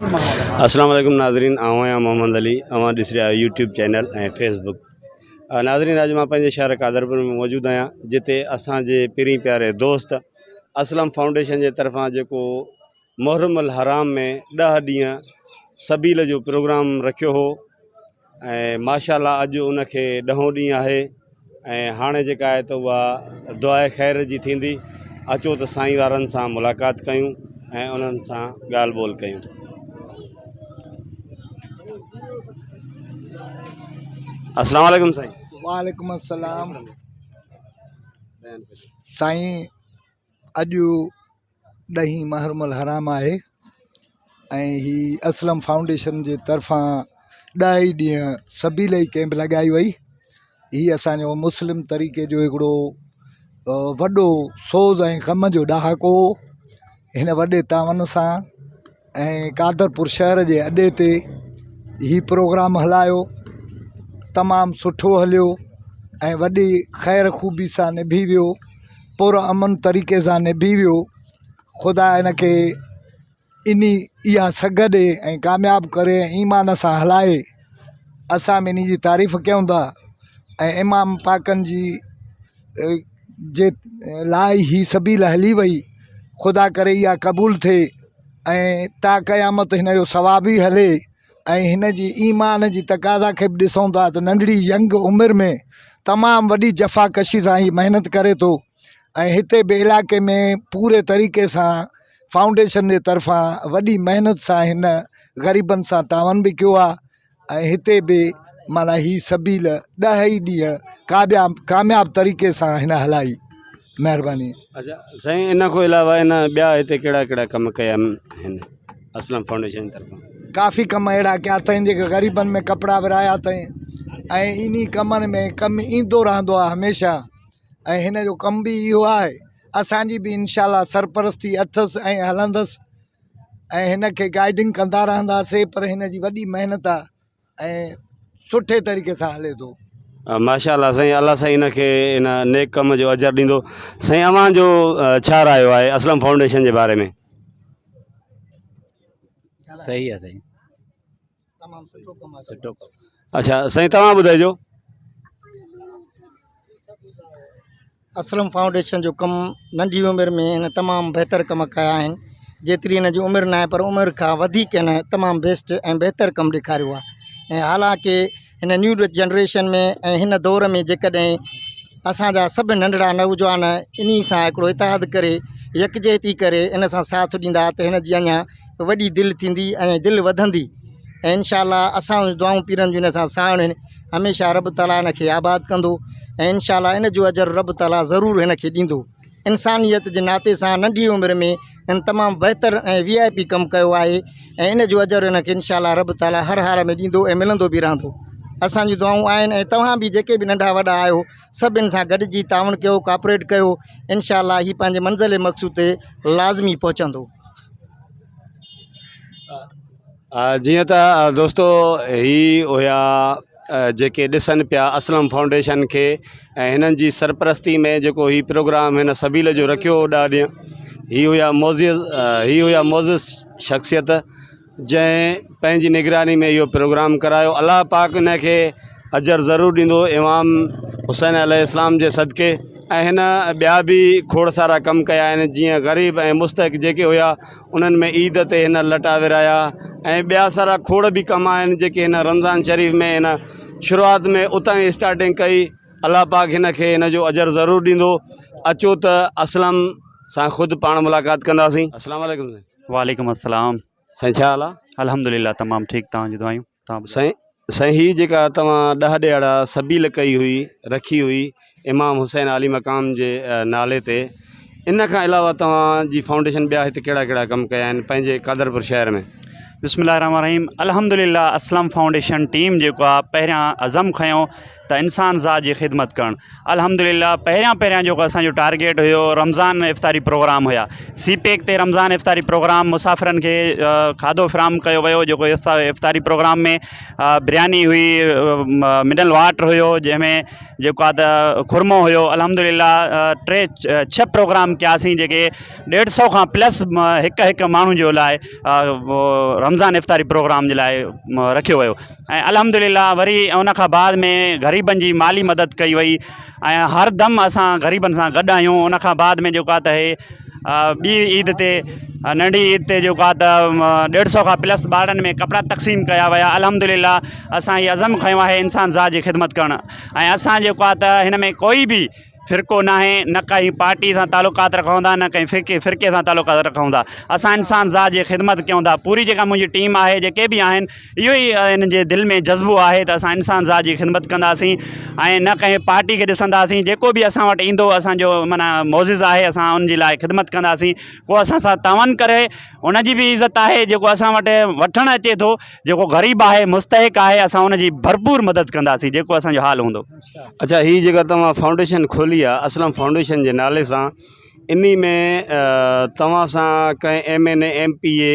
अस्सलाम वालेकुम नाज़रीन, आवां मोहम्मद अली, अवां ॾिस रहा यूट्यूब चैनल ऐं फेसबुक। नाज़रीन, अॼु मां पंहिंजे शहर कादरपुर में मौजूद आहियां, जिते असांजे पहिरीं प्यारे दोस्त असलम फाउंडेशन जे तरफ़ां जेको मुहर्रम हराम में 10 ॾींहं सबील जो प्रोग्राम रखियो हो ऐं माशाअल्लाह अॼु उनखे 10हों ॾींहुं आहे ऐं हाणे जेका आहे त उहा दुआए ख़ैर जी थींदी। अचो त साईं वारनि सां मुलाक़ात कयूं ऐं उन्हनि सां ॻाल्हि ॿोल कयूं। अस्सलाम वालेकुम साईं। वालेकुम अस्सलाम साईं। अॼु 10 मुहर्रम हराम आहे ऐं ही असलम फाउंडेशन जे तरफ़ां 10 ॾींहं सबील कैंप लॻाई वई। ही असांजो मुस्लिम तरीक़े जो हिकिड़ो वॾो सोज़ ऐं ग़म जो ॾहाको। हिन वॾे तावन सां ऐं कादरपुर शहर जे अॾे ते ही प्रोग्राम हलायो, तमामु सुठो हलियो ऐं वॾी ख़ैर ख़ूबी सां निभी वियो, पुर अमन तरीक़े सां निभी वियो। ख़ुदा इनखे इहा सघ ॾे ऐं कामयाबु करे ईमान सां हलाए। असां इन जी तारीफ़ कयूं था ऐं इमाम पाकनि जी जे लाइ ही सबील हली वई। ख़ुदा करे इहा क़बूल थिए ऐं ता क़यामत हिन जो सवाब ई हले ऐं हिन जी ईमान जी तक़ाज़ा खे बि ॾिसूं था त नंढड़ी यंग उमिरि में तमामु वॾी जफ़ाकशी सां ही महिनत करे थो ऐं हिते बि इलाइक़े में पूरे तरीक़े सां फाउंडेशन जे तरफ़ां वॾी महिनत सां हिन ग़रीबनि सां तावन बि कयो आहे ऐं हिते बि माना ही सबील 10 ई ॾींहं कामयाबु तरीक़े सां हिन हलाई। महिरबानी। अच्छा साईं, इन खां अलावा इन ॿिया हिते कहिड़ा कहिड़ा कम कया आहिनि असलम फाउंडेशन जी तरफ़ां? काफ़ी कम अहिड़ा कया अथई जेके ग़रीबनि में कपिड़ा विराया अथई ऐं इन कमनि में कमु ईंदो रहंदो आहे हमेशह। ऐं हिन जो कमु बि इहो आहे, असांजी बि इंशाअल्लाह सरपरस्ती अथसि ऐं हलंदसि ऐं हिन खे गाइडिंग कंदा रहंदासीं। पर हिन जी वॾी महिनत आहे ऐं सुठे तरीक़े सां हले थो। माशाअल्लाह साईं, अल्लाह साईं इनखे इन नेक कम जो अजर ॾींदो। साईं, अव्हां जो छा रायो आहे असलम फाउंडेशन जे बारे में? सही है साईं, तमामु सुठो कमु आहे। सुठो। अच्छा साईं, तव्हां ॿुधाइजो। असलम फाउंडेशन जो कमु नंढी उमिरि में हिन तमामु बहितर कम कया आहिनि। जेतिरी हिन जी उमिरि न आहे पर उमिरि खां वधीक हिन तमामु बेस्ट ऐं बहितर कमु ॾेखारियो आहे। ऐं हालांकि हिन न्यू जनरेशन में ऐं हिन दौर में जेकॾहिं असांजा सभु नंढड़ा नौजवान इन सां हिकिड़ो इतिहाद करे यकजहती करे इन सां साथ ॾींदा त हिन जी अञा वॾी दिलि थींदी ऐं दिलि वधंदी ऐं इंशाअल्लाह असां दुआऊं पीरनि जूं इन सां साण आहिनि। हमेशह रब ताला इन खे आबाद कंदो ऐं इंशाअल्लाह इन जो अजर रब ताला ज़रूरु हिन खे ॾींदो। इंसानियत जे नाते सां नंढी उमिरि में हिन तमामु बहितर ऐं VIP कमु कयो आहे ऐं इन जो अजर हिन खे इंशाअल्लाह रब ताला हर हाल में ॾींदो ऐं मिलंदो बि रहंदो। असांजी दुआऊं आहिनि ऐं तव्हां बि जेके बि नंढा वॾा आहियो सभिनि सां गॾिजी तावन कयो, कोऑपरेट कयो। इंशाअल्लाह ही पंहिंजे मंज़िल मक़सूद ते लाज़मी पहुचंदो। जीअं त दोस्तो ही हुया जेके ॾिसनि पिया असलम फाउंडेशन खे ऐं हिननि जी सरपरस्ती में जेको ही प्रोग्राम हिन सबील जो रखियो हो 10 ॾींहं। ही हुया मोज़िज़ शख़्सियत जंहिं पंहिंजी निगरानी में इहो प्रोग्राम करायो। अल्लाह पाक हिन खे अजर ज़रूरु ॾींदो इमाम हुसैन अलैहिस्सलाम जे सदक़े। ऐं हिन ॿिया बि खोड़ सारा कम कया आहिनि, जीअं ग़रीब ऐं मुस्तहिक़ जेके हुया उन्हनि में ईद ते हिन लटा विराया ऐं ॿिया सारा खोड़ बि कम आहिनि जेके हिन रमज़ान शरीफ़ में हिन शुरूआत में उतां ई स्टार्टिंग कई। अल्लाह पाक हिन खे हिन जो अजर ज़रूरु ॾींदो। अचो त असलम सां ख़ुदि पाण मुलाक़ात कंदासीं। अस्सलाम वालेकुम साईं। वालेकुम अस्सलाम। साईं छा हाल आहे? अल्हम्दुलिल्लाह तमामु ठीकु। तव्हांजी दुआयूं? साईं ही जेका तव्हां 10 ॾियारा सबील कई हुई, रखी हुई इमाम हुसैन अली मक़ाम जे नाले ते, इन खां अलावा तव्हांजी फाउंडेशन ॿिया हिते कहिड़ा कहिड़ा कम कया आहिनि पंहिंजे कादरपुर शहर में? बिस्मिल्लाहिर्रहमानिर्रहीम। अल्हम्दुलिल्लाह असलम फाउंडेशन टीम जेको आहे पहिरियां अज़म खयों त इंसान ज़ात जी ख़िदमत करणु। अल्हम्दुलिल्लाह पहिरियां जेको असांजो टारगेट हुयो रमज़ान इफ़्तारी प्रोग्राम हुया। CPEC ते रमज़ान इफ़्तारी प्रोग्राम मुसाफ़िरनि खे खाधो फ़राहम कयो वियो। जेको इफ़्तारी प्रोग्राम में बिरयानी हुई, मिनरल वाटर हुयो, जंहिंमें जेको आहे त खुरमो हुयो। अल्हम्दुलिल्लाह 6 प्रोग्राम कयासीं जेके 150 खां प्लस हिक माण्हू जो लाइ रमज़ान इफ़्तारी प्रोग्राम जे लाइ रखियो वियो ऐं अल्हम्दुलिल्लाह वरी उन खां बाद में ग़रीबनि जी माली मदद कई वई ऐं हर दम असां ग़रीबनि सां गॾु आहियूं। उन खां बाद में जेको आहे त हे ॿी ईद ते नंढी ईद ते जेको आहे त 150 खां प्लस ॿारनि में कपिड़ा तक़सीम कया विया। अल्हम्दुलिल्लाह असां इहे अज़म खयों आहे इंसान ज़ात जी ख़िदमत करणु ऐं असां जेको आहे त हिन में कोई बि फ़िरक़ो न आहे, न काई पार्टी सां तालुकात रखूं था, न कंहिं फ़िरक़े सां तालुकात रखूं था। असां इंसान ज़ात जी ख़िदमत कयूं था। पूरी जेका मुंहिंजी टीम आहे, जेके बि आहिनि, इहो ई हिन जे दिलि में जज़्बो आहे त असां इंसान ज़ात जी ख़िदमत कंदासीं ऐं न कंहिं पार्टी खे ॾिसंदासीं। जेको बि असां वटि ईंदो असांजो माना मोज़िज़ आहे, असां उन जे लाइ ख़िदमत कंदासीं। को असां सां तावन करे उन जी बि इज़त आहे। जेको असां वटि वठणु अचे थो, जेको ग़रीब आहे, मुस्तहिक आहे, असां उन जी भरपूर मदद कंदासीं जेको असांजो हाल हूंदो। अच्छा, ही जेका तव्हां फाउंडेशन खोली आहे असलम फाउंडेशन जे नाले सां, इन्ही में तव्हां सां कंहिं MNA MPA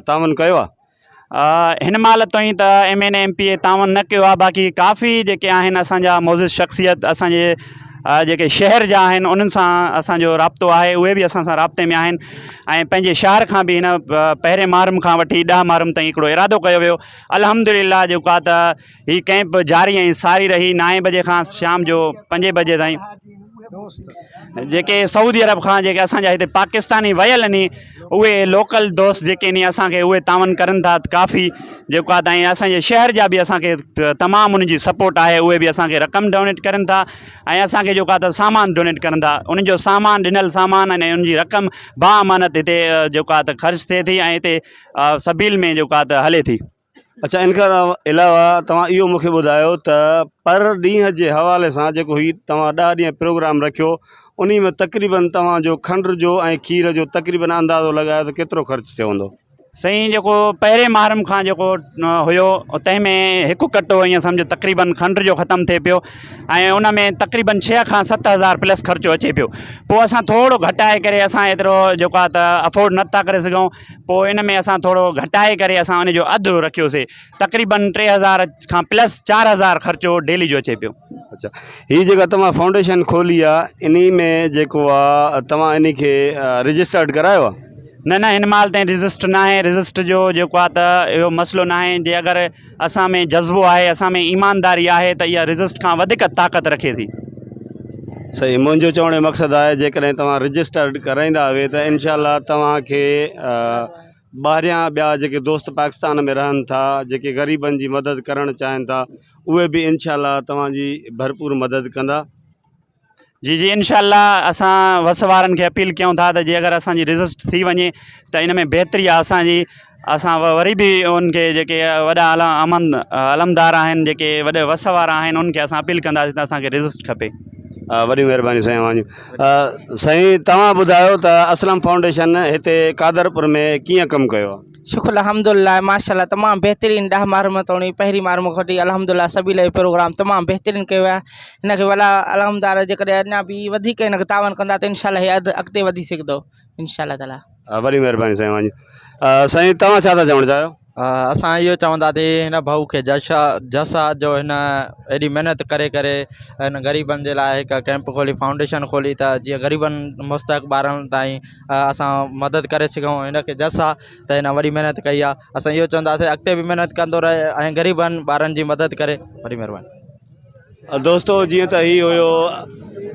तावन कयो आहे? हिन महिल ताईं त MNA MPA तावन न कयो आहे। बाक़ी काफ़ी जेके आहिनि असांजा मोज़िज़ शख़्सियत असांजे जेके शहर जा आहिनि उन्हनि सां असांजो राब्तो आहे, उहे बि असां सां राब्ते में आहिनि ऐं पंहिंजे शहर खां बि हिन पहिरें मुहर्रम खां वठी 10 मुहर्रम ताईं हिकिड़ो इरादो कयो वियो। अल्हम्दुलिल्लाह जेको आहे त हीअ कैंप जारी ऐं सारी रही 9 बजे खां शाम जो 5 बजे ताईं। जेके सऊदी अरब खां जेके असांजा हिते पाकिस्तानी वियल आहिनि, उहे लोकल दोस्त जेके आहिनि असांखे उहे तावन करनि था काफ़ी जेको आहे त ऐं असांजे शहर जा बि असांखे तमामु उन जी सपोर्ट आहे। उहे बि असांखे रक़म डोनेट करनि था ऐं असांखे जेको आहे त सामान डोनेट करनि था। उन्हनि जो सामान ॾिनल सामान ऐं उन जी रक़म बाअमानत हिते जेको आहे त ख़र्च थिए थी ऐं हिते सबील में जेको आहे त हले थी। अच्छा, इन खां अलावा तव्हां इहो मूंखे ॿुधायो त पर ॾींहं जे हवाले सां जेको ही तव्हां 10 ॾींहं प्रोग्राम रखियो, उन में तक़रीबन तव्हांजो खंड जो ऐं खीर जो तक़रीबन अंदाज़ो लॻायो त केतिरो ख़र्चु थियो हूंदो? साईं जेको पहिरें मुहर्रम खां जेको हुयो तंहिंमें हिकु कटो ईअं सम्झो तक़रीबन खंड जो ख़तमु थिए पियो ऐं उन में तक़रीबन 6 खां 7 हज़ार प्लस ख़र्चो अचे पियो। पोइ असां थोरो घटाए करे असां एतिरो जेको आहे त अफोर्ड नथा करे सघूं, पोइ इन में असां थोरो घटाए करे असां उन जो अधु रखियोसीं। तक़रीबन 3000 खां प्लस 4000 ख़र्चो डेली जो अचे पियो। अच्छा, हीअ जेका तव्हां फाउंडेशन खोली आहे, इन में जेको आहे तव्हां इन खे रजिस्टर्ड करायो आहे? न हिन महिल ताईं रजिस्टर न आहे। रजिस्टर जो जेको आहे त इहो मसइलो न आहे। जे अगरि असां में जज़्बो आहे, असां में ईमानदारी आहे त इहा रजिस्टर खां वधीक ताक़त रखे थी। सही, मुंहिंजो चवण जो मक़सदु आहे जेकॾहिं तव्हां रजिस्टर्ड कराईंदा हुए त इनशाला तव्हांखे ॿाहिरियां ॿिया जेके दोस्त पाकिस्तान में रहनि था, जेके ग़रीबनि जी मदद करणु चाहिनि था, उहे बि इनशाला तव्हांजी भरपूर मदद कंदा। जी इंशाअल्लाह असां वस वारनि खे अपील कयूं था त जे अगरि असांजी रजिस्टर थी वञे त इन में बहितरी आहे असांजी। असां वरी बि उनखे जेके वॾा अलमदार आहिनि, जेके वॾे वस वारा आहिनि, उनखे असां अपील कंदासीं त असांखे रजिस्टर खपे। वॾी महिरबानी साईं वांजू। साईं, तव्हां ॿुधायो त असलम फाउंडेशन हिते कादरपुर में कीअं कमु कयो आहे? शुक्र अल्हम्दुलिल्लाह माशाल्लाह तमामु बहितरीनु 10 मुहर्रम तोणी पहिरीं मुहर्रम खां वठी अल्हम्दुलिल्लाह सभी लाइ प्रोग्राम तमामु बहितरीनु कयो आहे। हिनखे वॾा अलहमदार जेकॾहिं अञा बि वधीक हिनखे तावन कंदा त इनशाला हीअ अॻिते वधी सघंदो इनशाला ताला। वॾी महिरबानी साईं वांजू। साईं, तव्हां छा था चवणु चाहियो? असां इहो चवंदासीं हिन भाऊ खे जस आहे जो हिन एॾी महिनत करे हिन ग़रीबनि जे लाइ हिकु कैंप खोली, फाउंडेशन खोली त जीअं ग़रीबनि मुस्तहिक ॿारनि ताईं असां मदद करे सघूं। हिनखे जस आहे त हिन वॾी महिनत कई आहे। असां इहो चवंदासीं अॻिते बि महिनत कंदो रहे ऐं ग़रीबनि ॿारनि जी मदद करे। वॾी महिरबानी। दोस्तो, जीअं त ही हुयो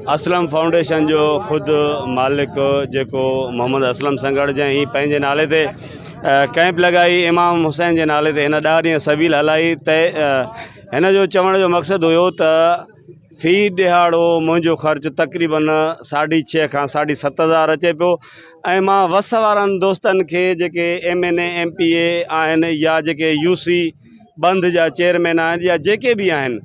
असलम फाउंडेशन जो ख़ुदि मालिक जेको मोहम्मद असलम संगड़ जंहिं ही पंहिंजे नाले ते कैंप लॻाई, इमाम हुसैन जे नाले ते हिन 10 ॾींहं सबील हलाई। त हिन जो चवण जो मक़सदु हुयो त फ़ी ॾिहाड़ो मुंहिंजो ख़र्चु तक़रीबन 6.5 खां 7.5 हज़ार अचे पियो ऐं मां वस वारनि दोस्तनि खे जेके MNA MPA आहिनि या जेके UC बंद जा चेयरमैन आहिनि या जेके बि आहिनि,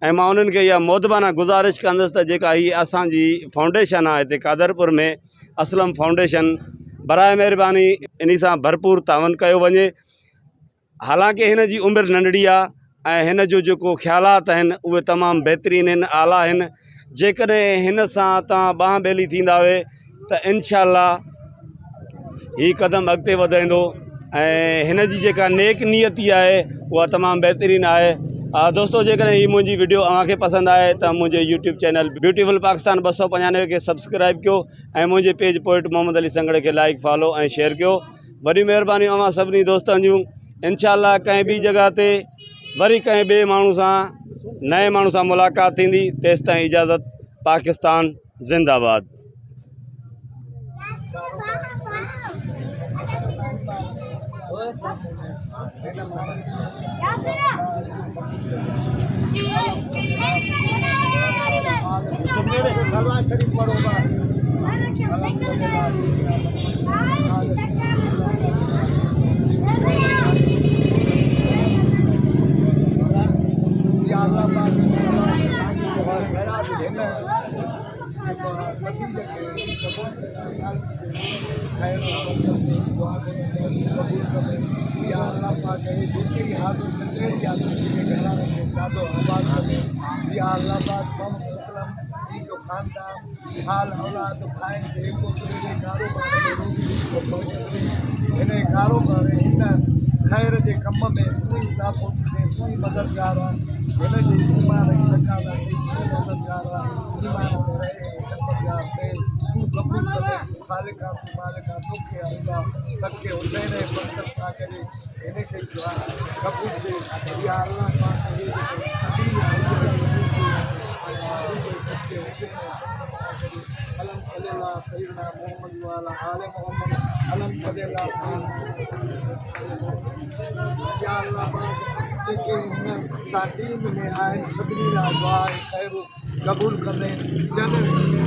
ऐं मां उन्हनि खे इहा मोदबाना गुज़ारिश कंदुसि त जेका हीअ असांजी फाउंडेशन आहे हिते कादरपुर में असलम फाउंडेशन, बराए महिरबानी इन सां भरपूर तावन कयो वञे। हालांकि हिन जी उमिरि नंढड़ी आहे ऐं हिन जो जेको ख़्यालात आहिनि उहे तमामु बहितरीनु आहिनि, आला आहिनि। जेकॾहिं हिन सां तव्हां बांह ॿेली थींदा हुए त इनशाला हीउ क़दम अॻिते वधाईंदो ऐं हिन जी जेका नेक नियती आहे उहा तमामु बहितरीनु आहे। दोस्तो, जेकॾहिं हीअ मुंहिंजी वीडियो अव्हांखे पसंदि आहे त मुंहिंजे YouTube चैनल ब्यूटीफुल पाकिस्तान 295 खे सब्सक्राइब कयो ऐं मुंहिंजे पेज पोइट मोहम्मद अली संगड़ खे लाइक, फॉलो ऐं शेयर कयो। वॾी महिरबानी अवां सभिनी दोस्तनि जूं। इंशाअल्लाह कंहिं ॿी जॻह ते वरी कंहिं ॿिए माण्हू सां नए माण्हू सां मुलाक़ात थींदी। तेसि ताईं इजाज़त। पाकिस्तान ज़िंदाबाद। हाल औलाद भाई देखो तेरे कारोबार इन्हें कारोबार इन खैर जे कम में तू इजाफो करे तू मददगार हिन जी ईमान जी तकादा मददगार ईमान में रहे मददगार थे तू कबूल करे खालिका तू मालिका तोखे अल्लाह सके हुसैन बरकत सा करे इन्हें के दुआ कबूल दे या अल्लाह पाक ये सके हुसैन अलम सल्लल्लाहु सय्यदना मोहम्मद व अला आले मोहम्मद अलम सल्लल्लाहु या अल्लाह पाक जेके हिन तालीम में आए सभिनी ला दुआ खैर कबूल करे जन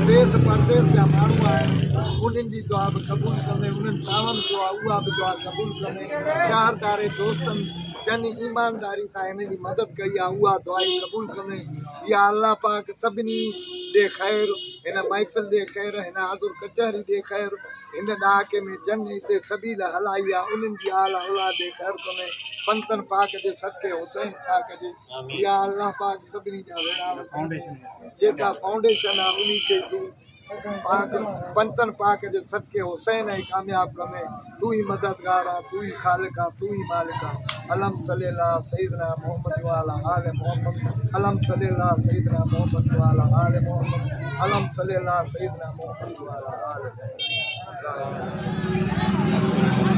देश परदेश जा माण्हू आहिनि उन्हनि जी दुआ बि क़बूल करे उन्हनि तावनि दुआ उहा बि दुआ क़बूल करे शाहरदारे दोस्तनि जन ईमानदारी सां हिन जी मदद कई आहे उहा दुआ ई क़बूल करे या अल्लाह पाक सभिनी ॾे ख़ैर हिन महफ़िल ॾे ख़ैर हिन हाज़ुर कचहरी ॾे ख़ैर हिन ॾहाके में जन हिते सबील हलाई आहे उन्हनि जी आल औलाद ॾे ख़ैर कोन्हे पंतन पाक जे सदके हुसैन पाक जे या अल्लाह पाक सभिनी जा वेड़ा जेका फाउंडेशन आहे उन्ही खे तूं पाक पंतन पाक जे सदके हुसैन ऐं कामयाब कंदे तू ही मददगार आहे तू ही खालिक आहे तू ही मालिक आहे अलम सल्लल्लाहु सय्यदना मोहम्मद व अला आले मोहम्मद अलम सल्लल्लाहु सय्यदना मोहम्मद व अला आले मोहम्मद अलम सल्लल्लाहु सय्यदना मोहम्मद व अला आले मोहम्मद।